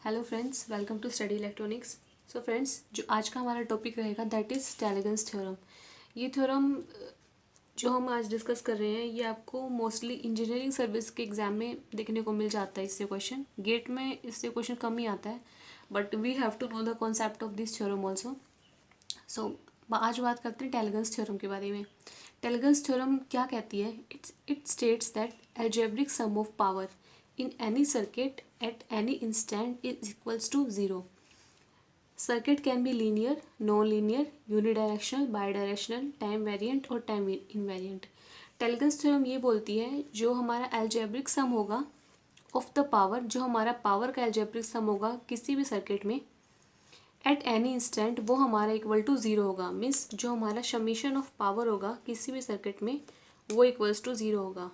Hello friends, welcome to study electronics. So friends, जो आज का हमारा टॉपिक रहेगा दैट इज़ टैलेगन्स थ्योरम। ये थ्योरम जो हम आज डिस्कस कर रहे हैं ये आपको मोस्टली इंजीनियरिंग सर्विस के एग्जाम में देखने को मिल जाता है। इससे क्वेश्चन गेट में इससे क्वेश्चन कम ही आता है, but we have to know the concept of this theorem also. So आज बात करते हैं टैलेगन्स थ्योरम के बारे में। टैलेगन्स थ्योरम क्या कहती है? It states that algebraic sum of power in any circuit at any instant is equals to 0. Circuit can be linear, non-linear, unidirectional, bidirectional, time variant और time invariant. टेलगन्स थ्योरम ये बोलती है जो हमारा अलजेब्रिक सम होगा ऑफ द पावर, जो हमारा power का अलजेब्रिक सम होगा किसी भी सर्किट में एट एनी इंस्टेंट वो हमारा इक्वल टू ज़ीरो होगा। मीन्स जो हमारा समीशन ऑफ पावर होगा किसी भी सर्किट में वो इक्वल्स टू ज़ीरो होगा।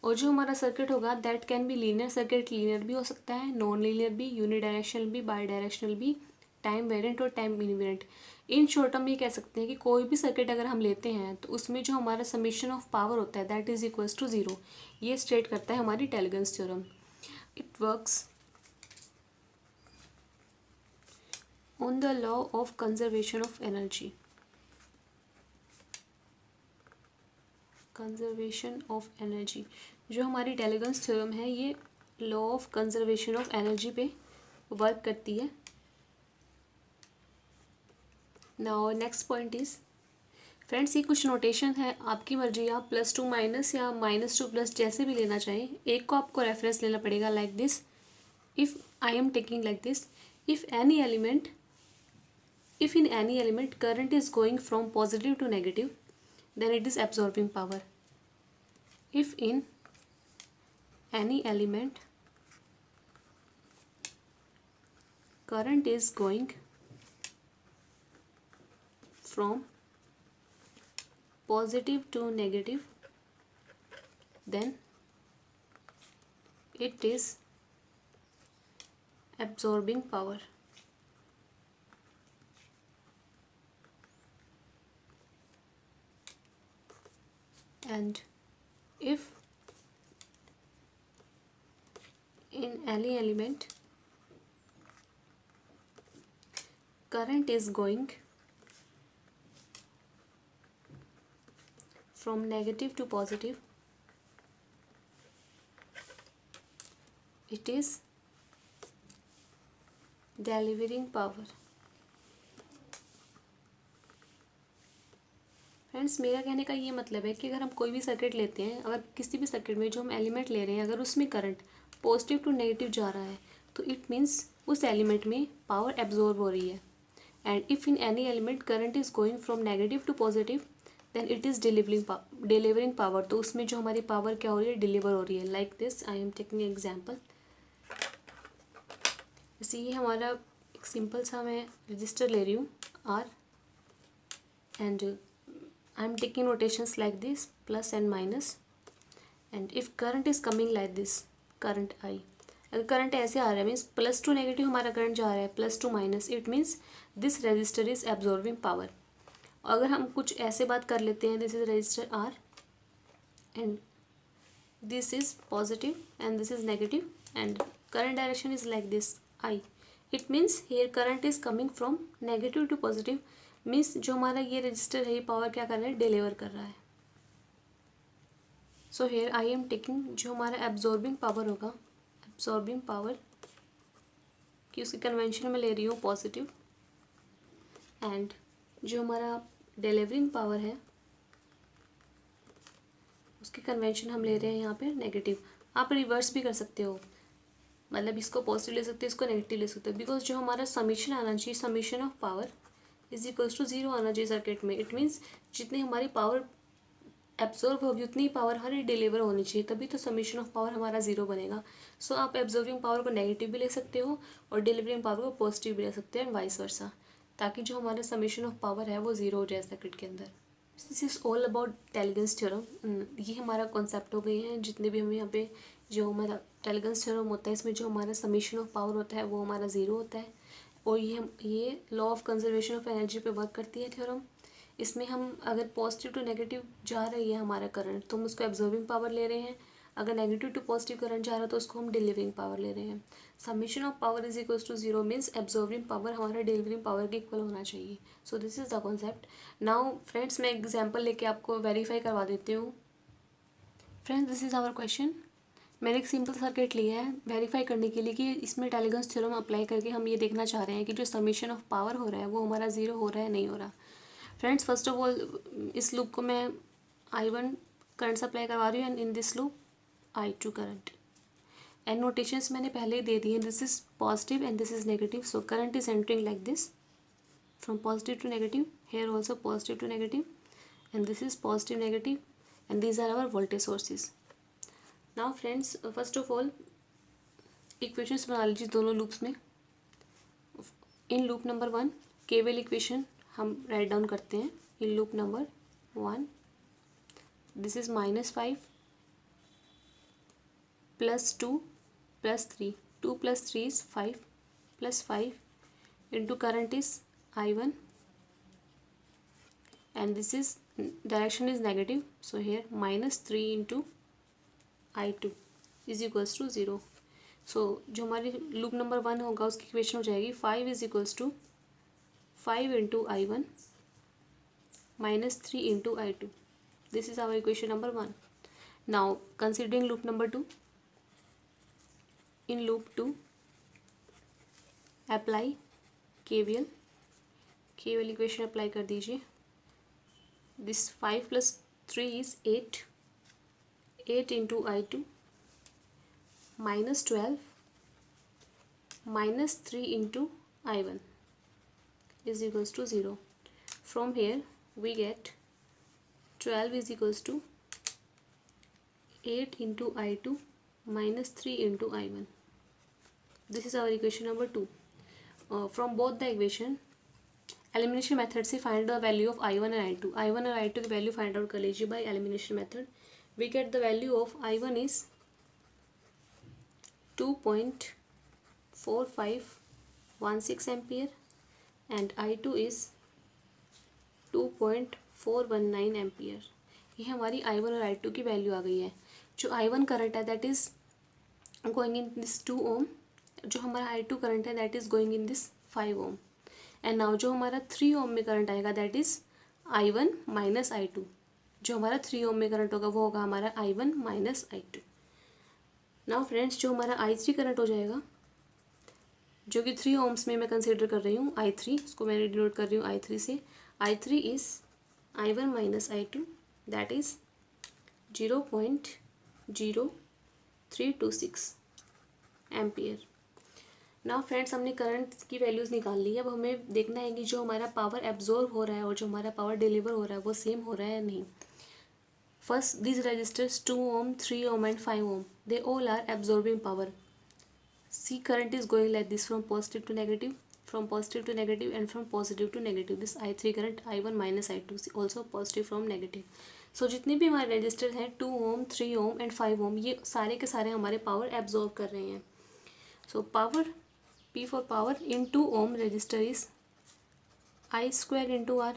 और जो हमारा सर्किट होगा that can be linear, circuit linear भी हो सकता है, नॉन लीनियर भी, यूनिडायरेक्शनल भी, बाई डायरेक्शनल भी, टाइम वेरिएंट और टाइम इनवेरिएंट। इन शॉर्ट हम ये कह सकते हैं कि कोई भी सर्किट अगर हम लेते हैं तो उसमें जो हमारा समीशन ऑफ पावर होता है that is equals to zero. ये स्टेट करता है हमारी Tellegen's theorem. It works on the law of conservation of energy. Conservation of energy जो हमारी टेलगन्स थ्योरम है ये law of conservation of energy पे वर्क करती है। Now next point is friends, ये कुछ नोटेशन है, आपकी मर्जी, आप +2 माइनस या -2 प्लस जैसे भी लेना चाहें। एक को आपको रेफरेंस लेना पड़ेगा like this. If I am taking like this, if in any element current is going from positive to negative, then it is absorbing power. If in any element current is going from positive to negative, then it is absorbing power. And if in any element current is going from negative to positive, it is delivering power. Friends, मेरा कहने का ये मतलब है कि अगर हम कोई भी सर्किट लेते हैं, अगर किसी भी सर्किट में जो हम एलिमेंट ले रहे हैं अगर उसमें करंट पॉजिटिव टू नेगेटिव जा रहा है तो इट मीन्स उस एलिमेंट में पावर एब्जॉर्ब हो रही है। And if in any element current is going from negative to positive then it is delivering power. तो उसमें जो हमारी पावर क्या हो रही है, डिलीवर हो रही है। Like this I am taking example. जैसे ये हमारा एक सिंपल सा मैं रजिस्टर ले रही हूँ R, and I am taking notations like this plus and minus, and if current is coming like this, current I, अगर करंट ऐसे आ रहा है मीन्स प्लस टू नेगेटिव हमारा करंट जा रहा है plus to minus, it means this register is absorbing power. अगर हम कुछ ऐसे बात कर लेते हैं, this is register R and this is positive and this is negative and current direction is like this I, it means here current is coming from negative to positive. Means जो हमारा ये रजिस्टर है ये power क्या कर रहा है, deliver कर रहा है। So here I am taking जो हमारा एब्जॉर्बिंग पावर होगा, एब्जॉर्बिंग पावर की उसकी कन्वेंशन में ले रही हूँ पॉजिटिव, एंड जो हमारा डिलीवरिंग पावर है उसकी कन्वेंशन हम ले रहे हैं यहाँ पे नेगेटिव। आप रिवर्स भी कर सकते हो, मतलब इसको पॉजिटिव ले सकते हो, इसको नेगेटिव ले सकते हो, बिकॉज जो हमारा समीशन आना चाहिए, summation of power is equals to zero आना चाहिए सर्किट में। इट मीन्स जितनी हमारी पावर एब्जॉर्ब होगी उतनी पावर हमारी डिलीवर होनी चाहिए, तभी तो समीशन ऑफ पावर हमारा ज़ीरो बनेगा। सो आप एब्जॉर्बिंग पावर को नेगेटिव भी ले सकते हो और डिलीवरिंग पावर को पॉजिटिव भी ले सकते हो एंड वाइस वर्सा, ताकि जो हमारा समीशन ऑफ पावर है वो ज़ीरो हो जाए सर्किट के अंदर। This is all about Tellegen's theorem. ये हमारा कॉन्सेप्ट हो गए हैं जितने भी हम यहाँ पे जो हमारा टेलगन्स थ्योरम होता है इसमें जो हमारा समीशन ऑफ पावर होता है वो हमारा ज़ीरो होता है। और ये law of conservation of energy पे वर्क करती है थ्योरम। इसमें हम अगर पॉजिटिव टू नेगेटिव जा रही है हमारा करंट तो हम उसको एब्जॉर्बिंग पावर ले रहे हैं, अगर नेगेटिव टू पॉजिटिव करंट जा रहा है तो उसको हम डिलीवरिंग पावर ले रहे हैं। Summation of power is equals to zero means absorbing power हमारा डिलीवरिंग पावर के इक्वल होना चाहिए। So this is the concept. Now friends मैं एग्जाम्पल लेके आपको वेरीफाई करवा देती हूँ। Friends this is our question. मैंने एक सिंपल सर्किट लिया है वेरीफाई करने के लिए कि इसमें टैलिगन्स थ्योरम अप्लाई करके हम ये देखना चाह रहे हैं कि जो समीशन ऑफ पावर हो रहा है वो हमारा ज़ीरो हो रहा है नहीं हो रहा। फ्रेंड्स फर्स्ट ऑफ ऑल इस लूप को मैं I1 करंट सप्लाई करवा रही हूँ and in this loop I2 current. And notations मैंने पहले ही दे दिए, this is positive and this is negative. So current is entering like this from positive to negative, here also positive to negative and this is positive negative and these are our voltage sources. Now friends first of all equations बना लीजिए दोनों loops में। In loop number 1 केवल equation हम write down करते हैं। In loop number 1 this is -5 +2 +3, 2 + 3 is 5 +5 into current is I1 and this is direction is negative, so here -3 into I2 is equals to 0। सो जो हमारी लूप नंबर 1 होगा उसकी equation हो जाएगी 5 is equals to 5 into I1 -3 into I2। This is our equation number 1। Now considering loop number 2, in loop 2 apply KVL equation apply कर दीजिए। This 5 + 3 is 8 into I2 -12 -3 into I1 is equals to 0। From here we get 12 is equals to 8 into I2 -3 into I1। This is our equation number 2। From both the equation elimination method से find the value of I1 and I2। I1 और I2 की value find out कर लीजिए by elimination method. We get the value of I1 is 2.4516 ampere and I2 is 2.419 ampere. ये हमारी I1 और I2 की value आ गई है। जो I1 करंट है that is going in this 2 ohm, जो हमारा I2 करंट है that is going in this 5 ohm. And now जो हमारा 3 ओम में करंट आएगा दैट इज I1 - I2। जो हमारा 3 ओम में करंट होगा वो होगा हमारा I1 - I2। नाउ फ्रेंड्स जो हमारा I3 करंट हो जाएगा जो कि 3 ओम्स में मैं कंसिडर कर रही हूँ I3, उसको मैंने डिनोट कर रही हूँ I3 से। I3 is I1 - I2 that is 0.0326 ampere. Now friends हमने करंट की वैल्यूज़ निकाल ली है। अब हमें देखना है कि जो हमारा पावर एब्जॉर्ब हो रहा है और जो हमारा पावर डिलीवर हो रहा है वो सेम हो रहा है या नहीं। First this resistors 2 ohm 3 ohm and 5 ohm they all are absorbing power. See current is going like this from positive to negative and from positive to negative. This I3 current I1 - I2 also positive from negative. So जितने भी हमारे register हैं 2 ohm 3 ohm and 5 ओम ये सारे के सारे हमारे power absorb कर रहे हैं। So power P for power in 2 ohm resistor is I square into R।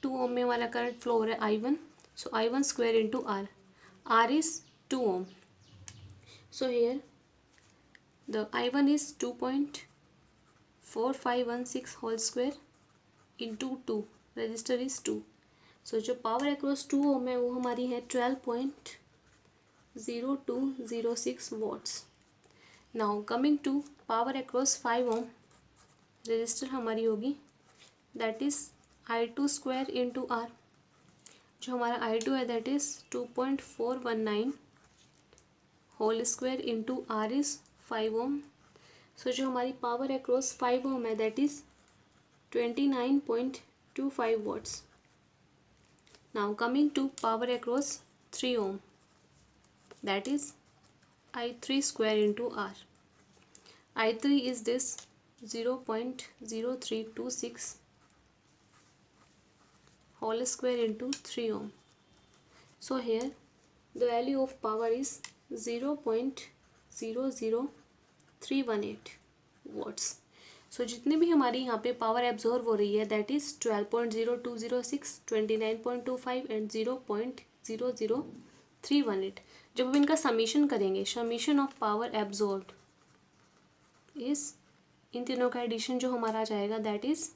2 ohm में हमारा करंट फ्लो हो रहा है I1, so I1 square into R। R is 2 ohm, so here the I1 is 2.4516 whole square into 2, resistor is 2। so जो power across 2 ohm है वो हमारी है 12.0206 watts। Now coming to power across 5 ohm register हमारी होगी that is I2 square into R। जो हमारा I2 है that is 2.419 whole square into R is 5 ohm. So जो हमारी पावर अक्रॉस 5 ओम है that is 29.25 watts. Now coming to power across 3 ohm that is I3 square into R। I3 is this 0.0326 whole square into 3 ohm। So here the value of power is 0.00318 watts। So जितने भी हमारी यहाँ पे power absorb हो रही है that is 12.0206, 29.25 and 0.00318। जब हम इनका समीशन करेंगे, समीशन ऑफ पावर एब्जॉर्ब्ड इस इन तीनों का एडिशन जो हमारा आ जाएगा दैट इज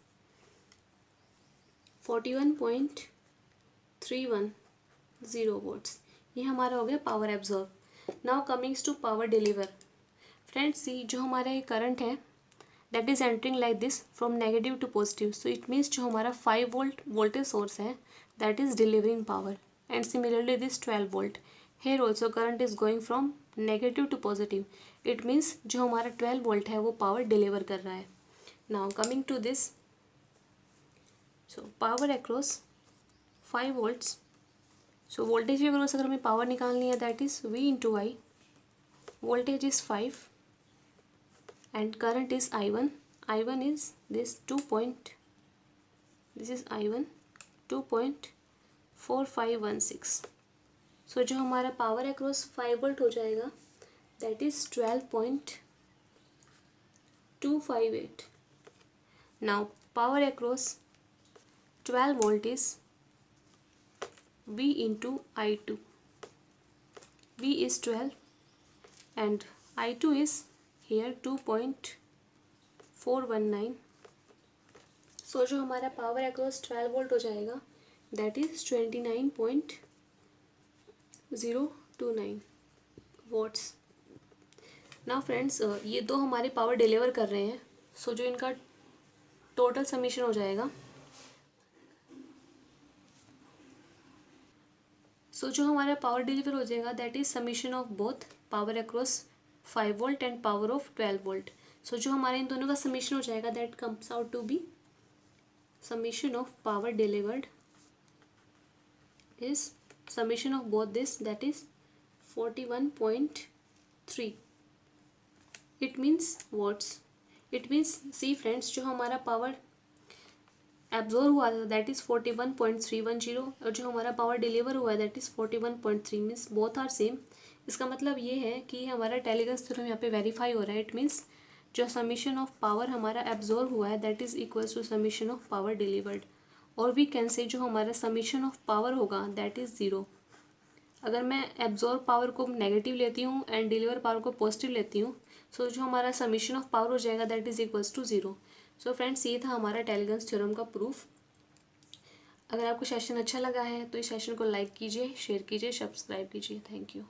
41.310 वोल्ट्स। ये हमारा हो गया power absorb. Now comings to power deliver. Friends, see जो हमारा ये करंट है that is entering like this from negative to positive, so it means जो हमारा 5 वोल्ट वोल्टेज सोर्स है that is delivering power, and similarly this 12 volt, here also current is going from negative to positive, it means जो हमारा 12 volt है वो power deliver कर रहा है। Now coming to this, so power across 5 volts, so voltage के across अगर हमें पावर निकालनी है that is V into I, voltage is 5 and current is I1. I1 is this 2.4516. So जो हमारा पावर अक्रॉस 5 वोल्ट हो जाएगा that is 12.258. Now power across 12 volt is V into I2. V is 12 and I2 is here 2.419. सो जो हमारा power across 12 volt हो जाएगा that is 29.029 volts. Now friends, ये दो हमारे पावर डिलीवर कर रहे हैं, सो जो इनका टोटल समीशन हो जाएगा, सो जो हमारा पावर डिलीवर हो जाएगा that is summation of both power across 5 volt and power of 12 volt. So जो हमारे इन दोनों का समीशन हो जाएगा that comes out to be summation of power delivered is summation of both this that is 41.3. it means watts. it means see friends, जो हमारा पावर एब्जॉर्ब हुआ था दैट इज 41.310 और जो हमारा पावर डिलीवर हुआ है that is 41.3, means both are same. इसका मतलब ये है कि हमारा टेलीग्राफ थ्योरम यहाँ पे वेरीफाई हो रहा है। इट मीन्स जो समीशन ऑफ पावर हमारा एब्जॉर्ब हुआ है that is equals to summation of power delivered, और वी कैन से जो हमारा समीशन ऑफ पावर होगा दैट इज 0। अगर मैं एब्जॉर्ब पावर को नेगेटिव लेती हूँ एंड डिलीवर पावर को पॉजिटिव लेती हूँ, सो जो हमारा समीशन ऑफ पावर हो जाएगा that is equals to 0। So friends, ये था हमारा टेलीग्राफ थ्योरम का प्रूफ। अगर आपको सेशन अच्छा लगा है तो इस सेशन को लाइक कीजिए, शेयर कीजिए, सब्सक्राइब कीजिए। Thank you.